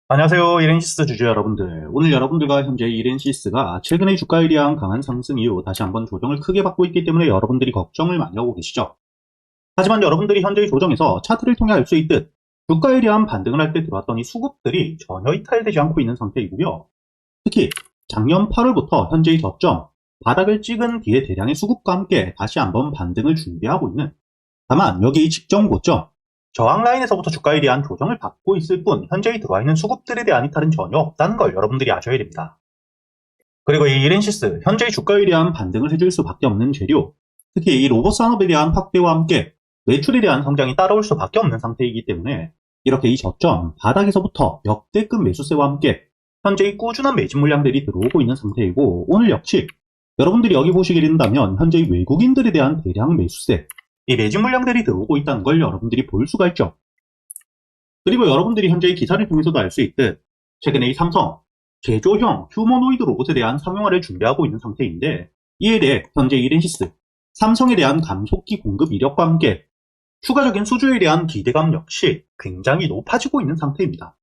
안녕하세요. 이렌시스 주주 여러분들. 오늘 여러분들과 현재 이렌시스가 최근의 주가에 대한 강한 상승 이후 다시 한번 조정을 크게 받고 있기 때문에 여러분들이 걱정을 많이 하고 계시죠. 하지만 여러분들이 현재의 조정에서 차트를 통해 알 수 있듯 주가에 대한 반등을 할 때 들어왔던 이 수급들이 전혀 이탈되지 않고 있는 상태이고요. 특히 작년 8월부터 현재의 저점, 바닥을 찍은 뒤에 대량의 수급과 함께 다시 한번 반등을 준비하고 있는, 다만 여기 직전 고점, 저항 라인에서부터 주가에 대한 조정을 받고 있을 뿐 현재의 들어와 있는 수급들에 대한 이탈은 전혀 없다는 걸 여러분들이 아셔야 됩니다. 그리고 이 이렌시스, 현재의 주가에 대한 반등을 해줄 수밖에 없는 재료, 특히 이 로봇 산업에 대한 확대와 함께 매출에 대한 성장이 따라올 수밖에 없는 상태이기 때문에 이렇게 이 저점, 바닥에서부터 역대급 매수세와 함께 현재의 꾸준한 매집 물량들이 들어오고 있는 상태이고, 오늘 역시 여러분들이 여기 보시게 된다면 현재의 외국인들에 대한 대량 매수세, 이 매집 물량들이 들어오고 있다는 걸 여러분들이 볼 수가 있죠. 그리고 여러분들이 현재의 기사를 통해서도 알 수 있듯 최근에 이 삼성, 제조형 휴머노이드 로봇에 대한 상용화를 준비하고 있는 상태인데, 이에 대해 현재 이렌시스, 삼성에 대한 감속기 공급 이력과 함께 추가적인 수주에 대한 기대감 역시 굉장히 높아지고 있는 상태입니다.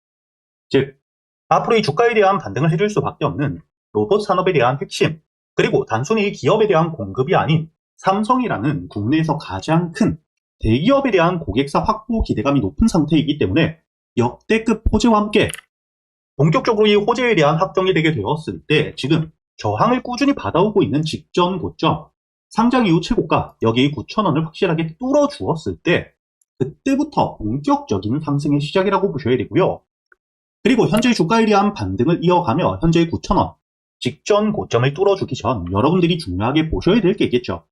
즉, 앞으로 이 주가에 대한 반등을 해줄 수밖에 없는 로봇 산업에 대한 핵심, 그리고 단순히 기업에 대한 공급이 아닌 삼성이라는 국내에서 가장 큰 대기업에 대한 고객사 확보 기대감이 높은 상태이기 때문에 역대급 호재와 함께 본격적으로 이 호재에 대한 확정이 되게 되었을 때 지금 저항을 꾸준히 받아오고 있는 직전 고점, 상장 이후 최고가 여기 9,000원을 확실하게 뚫어주었을 때 그때부터 본격적인 상승의 시작이라고 보셔야 되고요. 그리고 현재 주가에 대한 반등을 이어가며 현재의 9,000원 직전 고점을 뚫어주기 전 여러분들이 중요하게 보셔야 될 게 있겠죠.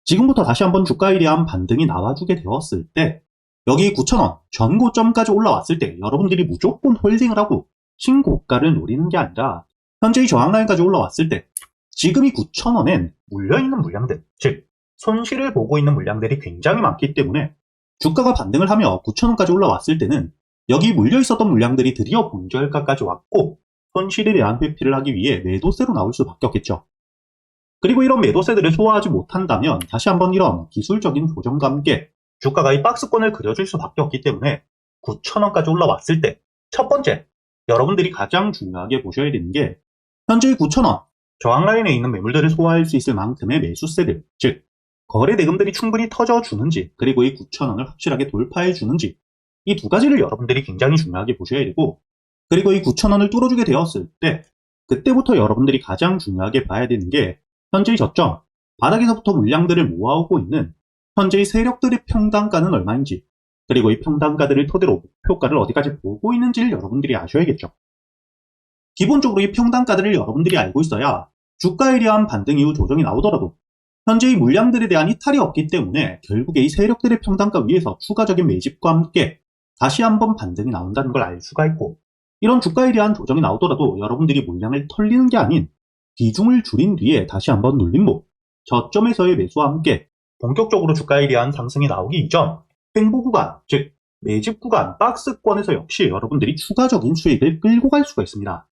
지금부터 다시 한번 주가에 대한 반등이 나와주게 되었을 때 여기 9,000원 전 고점까지 올라왔을 때 여러분들이 무조건 홀딩을 하고 신고가를 노리는 게 아니라 현재의 저항 라인까지 올라왔을 때 지금 이 9,000원엔 물려있는 물량들, 즉 손실을 보고 있는 물량들이 굉장히 많기 때문에 주가가 반등을 하며 9,000원까지 올라왔을 때는 여기 물려있었던 물량들이 드디어 본저가까지 왔고 손실에 대한 회피를 하기 위해 매도세로 나올 수밖에 없겠죠. 그리고 이런 매도세들을 소화하지 못한다면 다시 한번 이런 기술적인 조정과 함께 주가가 이 박스권을 그려줄 수밖에 없기 때문에 9,000원까지 올라왔을 때 첫 번째, 여러분들이 가장 중요하게 보셔야 되는 게 현재의 9,000원 저항 라인에 있는 매물들을 소화할 수 있을 만큼의 매수세들, 즉 거래 대금들이 충분히 터져주는지, 그리고 이 9,000원을 확실하게 돌파해주는지, 이 두 가지를 여러분들이 굉장히 중요하게 보셔야 되고, 그리고 이 9,000원을 뚫어주게 되었을 때 그때부터 여러분들이 가장 중요하게 봐야 되는 게 현재의 저점, 바닥에서부터 물량들을 모아오고 있는 현재의 세력들의 평단가는 얼마인지, 그리고 이 평단가들을 토대로 목표가를 어디까지 보고 있는지를 여러분들이 아셔야겠죠. 기본적으로 이 평단가들을 여러분들이 알고 있어야 주가에 대한 반등 이후 조정이 나오더라도 현재의 물량들에 대한 이탈이 없기 때문에 결국에 이 세력들의 평단가 위에서 추가적인 매집과 함께 다시 한번 반등이 나온다는 걸 알 수가 있고, 이런 주가에 대한 조정이 나오더라도 여러분들이 물량을 털리는 게 아닌 비중을 줄인 뒤에 다시 한번 눌림목, 저점에서의 매수와 함께 본격적으로 주가에 대한 상승이 나오기 이전 횡보 구간, 즉 매집 구간, 박스권에서 역시 여러분들이 추가적인 수익을 끌고 갈 수가 있습니다.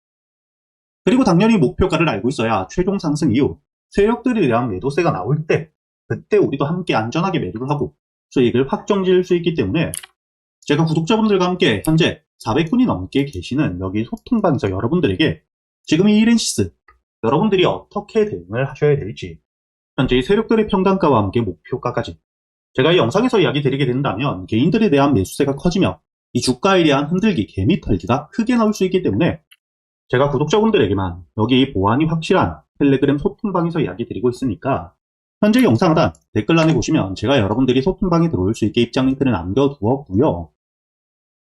그리고 당연히 목표가를 알고 있어야 최종 상승 이후 세력들에 대한 매도세가 나올 때 그때 우리도 함께 안전하게 매도를 하고 수익을 확정 지을 수 있기 때문에 제가 구독자분들과 함께 현재 400분이 넘게 계시는 여기 소통방에서 여러분들에게 지금 이 이렌시스 여러분들이 어떻게 대응을 하셔야 될지, 현재 이 세력들의 평단가와 함께 목표가까지 제가 이 영상에서 이야기 드리게 된다면 개인들에 대한 매수세가 커지며 이 주가에 대한 흔들기, 개미 털기가 크게 나올 수 있기 때문에 제가 구독자분들에게만 여기 보안이 확실한 텔레그램 소통방에서 이야기 드리고 있으니까 현재 영상 하단 댓글란에 보시면 제가 여러분들이 소통방에 들어올 수 있게 입장 링크를 남겨두었고요.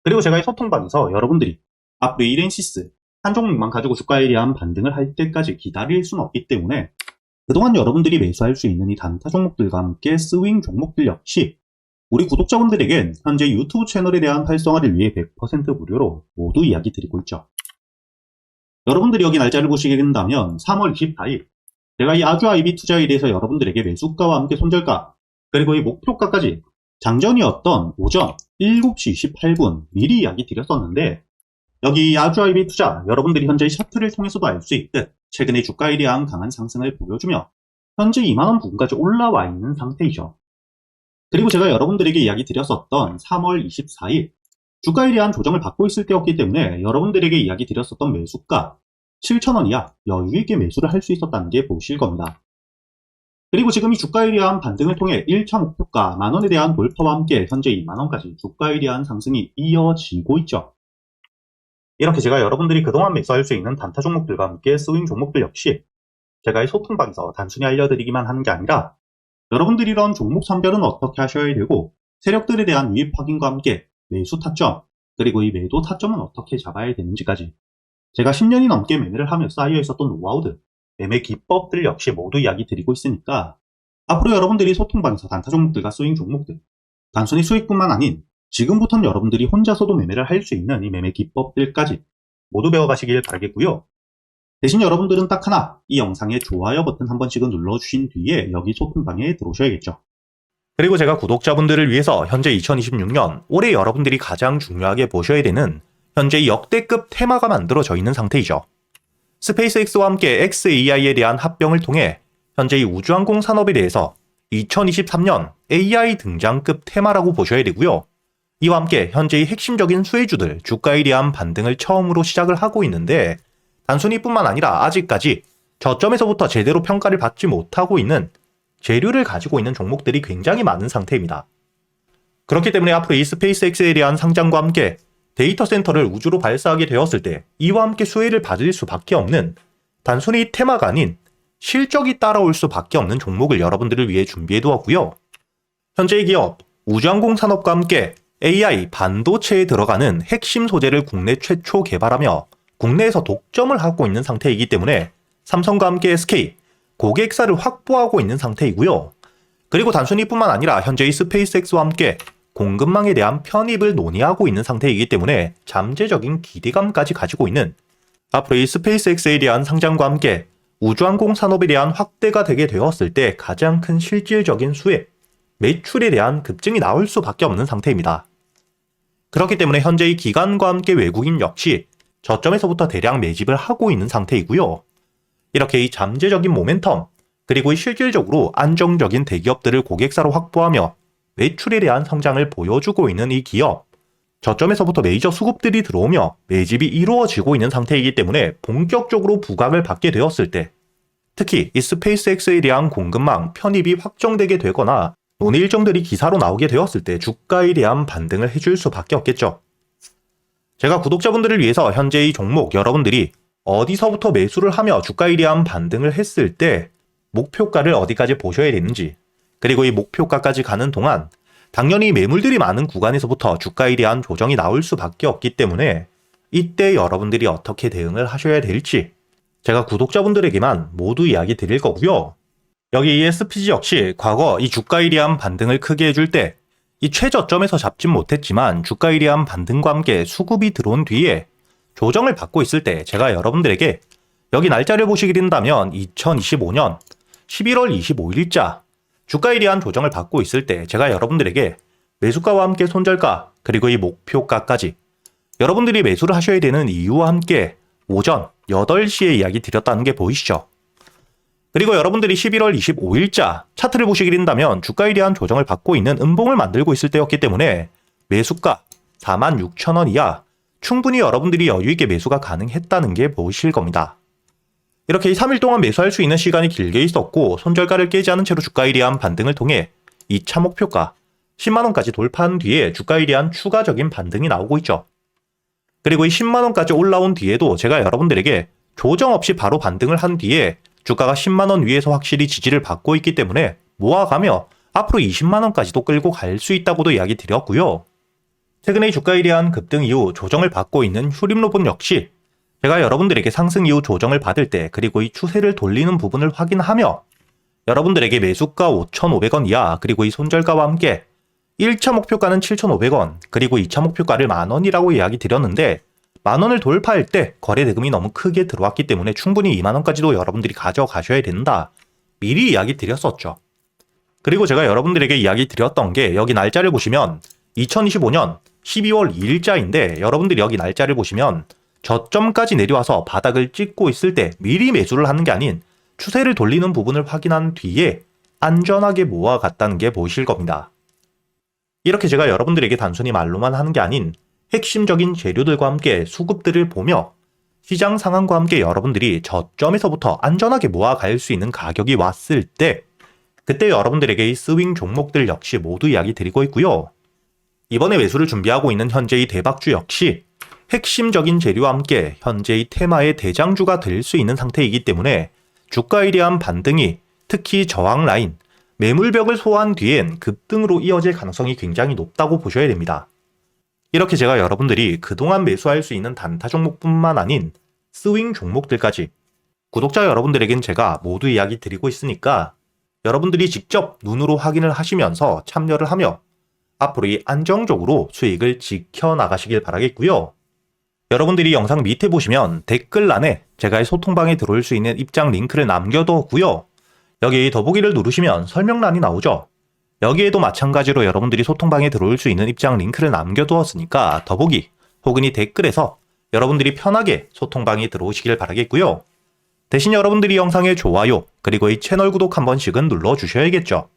그리고 제가 이 소통방에서 여러분들이 앞으로 이렌시스 한 종목만 가지고 주가에 대한 반등을 할 때까지 기다릴 수는 없기 때문에 그동안 여러분들이 매수할 수 있는 이 단타 종목들과 함께 스윙 종목들 역시 우리 구독자분들에겐 현재 유튜브 채널에 대한 활성화를 위해 100% 무료로 모두 이야기 드리고 있죠. 여러분들이 여기 날짜를 보시게 된다면 3월 24일 제가 이 아주 아이비 투자에 대해서 여러분들에게 매수가와 함께 손절가, 그리고 이 목표가까지 장전이었던 오전 7시 28분 미리 이야기 드렸었는데, 여기 아주 아이비 투자 여러분들이 현재 차트를 통해서도 알 수 있듯 최근에 주가에 대한 강한 상승을 보여주며 현재 2만원 부근까지 올라와 있는 상태이죠. 그리고 제가 여러분들에게 이야기 드렸었던 3월 24일 주가에 대한 조정을 받고 있을 때였기 때문에 여러분들에게 이야기 드렸었던 매수가 7,000원 이하 여유있게 매수를 할 수 있었다는 게 보실 겁니다. 그리고 지금 이 주가에 대한 반등을 통해 1차 목표가 만원에 대한 돌파와 함께 현재 2만원까지 주가에 대한 상승이 이어지고 있죠. 이렇게 제가 여러분들이 그동안 매수할 수 있는 단타 종목들과 함께 스윙 종목들 역시 제가 이 소통방에서 단순히 알려드리기만 하는 게 아니라 여러분들이 이런 종목 선별은 어떻게 하셔야 되고 세력들에 대한 유입 확인과 함께 매수 타점 그리고 이 매도 타점은 어떻게 잡아야 되는지까지 제가 10년이 넘게 매매를 하며 쌓여 있었던 노하우들 매매 기법들 역시 모두 이야기 드리고 있으니까 앞으로 여러분들이 소통방에서 단타 종목들과 스윙 종목들 단순히 수익뿐만 아닌 지금부터는 여러분들이 혼자서도 매매를 할 수 있는 이 매매 기법들까지 모두 배워가시길 바라겠고요. 대신 여러분들은 딱 하나 이 영상의 좋아요 버튼 한 번씩은 눌러주신 뒤에 여기 소통방에 들어오셔야겠죠. 그리고 제가 구독자분들을 위해서 현재 2026년 올해 여러분들이 가장 중요하게 보셔야 되는 현재 역대급 테마가 만들어져 있는 상태이죠. 스페이스X와 함께 xAI에 대한 합병을 통해 현재 이 우주항공 산업에 대해서 2023년 AI 등장급 테마라고 보셔야 되고요. 이와 함께 현재의 핵심적인 수혜주들 주가에 대한 반등을 처음으로 시작을 하고 있는데 단순히 뿐만 아니라 아직까지 저점에서부터 제대로 평가를 받지 못하고 있는 재료를 가지고 있는 종목들이 굉장히 많은 상태입니다. 그렇기 때문에 앞으로 이 스페이스X에 대한 상장과 함께 데이터 센터를 우주로 발사하게 되었을 때 이와 함께 수혜를 받을 수밖에 없는 단순히 테마가 아닌 실적이 따라올 수밖에 없는 종목을 여러분들을 위해 준비해 두었고요. 현재의 기업 우주항공 산업과 함께 AI 반도체에 들어가는 핵심 소재를 국내 최초 개발하며 국내에서 독점을 하고 있는 상태이기 때문에 삼성과 함께 SK 고객사를 확보하고 있는 상태이고요. 그리고 단순히 뿐만 아니라 현재의 스페이스X와 함께 공급망에 대한 편입을 논의하고 있는 상태이기 때문에 잠재적인 기대감까지 가지고 있는 앞으로 이 스페이스X에 대한 상장과 함께 우주항공 산업에 대한 확대가 되게 되었을 때 가장 큰 실질적인 수혜, 매출에 대한 급증이 나올 수밖에 없는 상태입니다. 그렇기 때문에 현재의 기관과 함께 외국인 역시 저점에서부터 대량 매집을 하고 있는 상태이고요. 이렇게 이 잠재적인 모멘텀, 그리고 실질적으로 안정적인 대기업들을 고객사로 확보하며 매출에 대한 성장을 보여주고 있는 이 기업, 저점에서부터 메이저 수급들이 들어오며 매집이 이루어지고 있는 상태이기 때문에 본격적으로 부각을 받게 되었을 때 특히 이 스페이스X에 대한 공급망 편입이 확정되게 되거나 논의 일정들이 기사로 나오게 되었을 때 주가에 대한 반등을 해줄 수밖에 없겠죠. 제가 구독자분들을 위해서 현재 이 종목 여러분들이 어디서부터 매수를 하며 주가에 대한 반등을 했을 때 목표가를 어디까지 보셔야 되는지 그리고 이 목표가까지 가는 동안 당연히 매물들이 많은 구간에서부터 주가에 대한 조정이 나올 수밖에 없기 때문에 이때 여러분들이 어떻게 대응을 하셔야 될지 제가 구독자분들에게만 모두 이야기 드릴 거고요. 여기 이 SPG 역시 과거 이 주가에 대한 반등을 크게 해줄 때 이 최저점에서 잡진 못했지만 주가에 대한 반등과 함께 수급이 들어온 뒤에 조정을 받고 있을 때 제가 여러분들에게 여기 날짜를 보시게 된다면 2025년 11월 25일자 주가에 대한 조정을 받고 있을 때 제가 여러분들에게 매수가와 함께 손절가 그리고 이 목표가까지 여러분들이 매수를 하셔야 되는 이유와 함께 오전 8시에 이야기 드렸다는 게 보이시죠? 그리고 여러분들이 11월 25일자 차트를 보시게 된다면 주가에 대한 조정을 받고 있는 음봉을 만들고 있을 때였기 때문에 매수가 46,000원 이하 충분히 여러분들이 여유있게 매수가 가능했다는 게 보이실 겁니다. 이렇게 3일 동안 매수할 수 있는 시간이 길게 있었고 손절가를 깨지 않은 채로 주가에 대한 반등을 통해 2차 목표가 10만원까지 돌파한 뒤에 주가에 대한 추가적인 반등이 나오고 있죠. 그리고 이 10만원까지 올라온 뒤에도 제가 여러분들에게 조정 없이 바로 반등을 한 뒤에 주가가 10만원 위에서 확실히 지지를 받고 있기 때문에 모아가며 앞으로 20만원까지도 끌고 갈 수 있다고도 이야기 드렸고요. 최근에 주가에 대한 급등 이후 조정을 받고 있는 휴림로봇 역시 제가 여러분들에게 상승 이후 조정을 받을 때 그리고 이 추세를 돌리는 부분을 확인하며 여러분들에게 매수가 5,500원 이하 그리고 이 손절가와 함께 1차 목표가는 7,500원 그리고 2차 목표가를 만원이라고 이야기 드렸는데 만원을 돌파할 때 거래 대금이 너무 크게 들어왔기 때문에 충분히 2만원까지도 여러분들이 가져가셔야 된다. 미리 이야기 드렸었죠. 그리고 제가 여러분들에게 이야기 드렸던 게 여기 날짜를 보시면 2025년 12월 2일자인데 여러분들이 여기 날짜를 보시면 저점까지 내려와서 바닥을 찍고 있을 때 미리 매수를 하는 게 아닌 추세를 돌리는 부분을 확인한 뒤에 안전하게 모아갔다는 게 보이실 겁니다. 이렇게 제가 여러분들에게 단순히 말로만 하는 게 아닌 핵심적인 재료들과 함께 수급들을 보며 시장 상황과 함께 여러분들이 저점에서부터 안전하게 모아갈 수 있는 가격이 왔을 때 그때 여러분들에게 이 스윙 종목들 역시 모두 이야기 드리고 있고요. 이번에 매수를 준비하고 있는 현재의 대박주 역시 핵심적인 재료와 함께 현재의 테마의 대장주가 될 수 있는 상태이기 때문에 주가에 대한 반등이 특히 저항 라인, 매물벽을 소화한 뒤엔 급등으로 이어질 가능성이 굉장히 높다고 보셔야 됩니다. 이렇게 제가 여러분들이 그동안 매수할 수 있는 단타 종목뿐만 아닌 스윙 종목들까지 구독자 여러분들에겐 제가 모두 이야기 드리고 있으니까 여러분들이 직접 눈으로 확인을 하시면서 참여를 하며 앞으로 이 안정적으로 수익을 지켜나가시길 바라겠고요. 여러분들이 영상 밑에 보시면 댓글란에 제가 소통방에 들어올 수 있는 입장 링크를 남겨뒀고요. 여기 더보기를 누르시면 설명란이 나오죠. 여기에도 마찬가지로 여러분들이 소통방에 들어올 수 있는 입장 링크를 남겨두었으니까 더보기 혹은 이 댓글에서 여러분들이 편하게 소통방에 들어오시길 바라겠고요. 대신 여러분들이 영상의 좋아요 그리고 이 채널 구독 한 번씩은 눌러주셔야겠죠.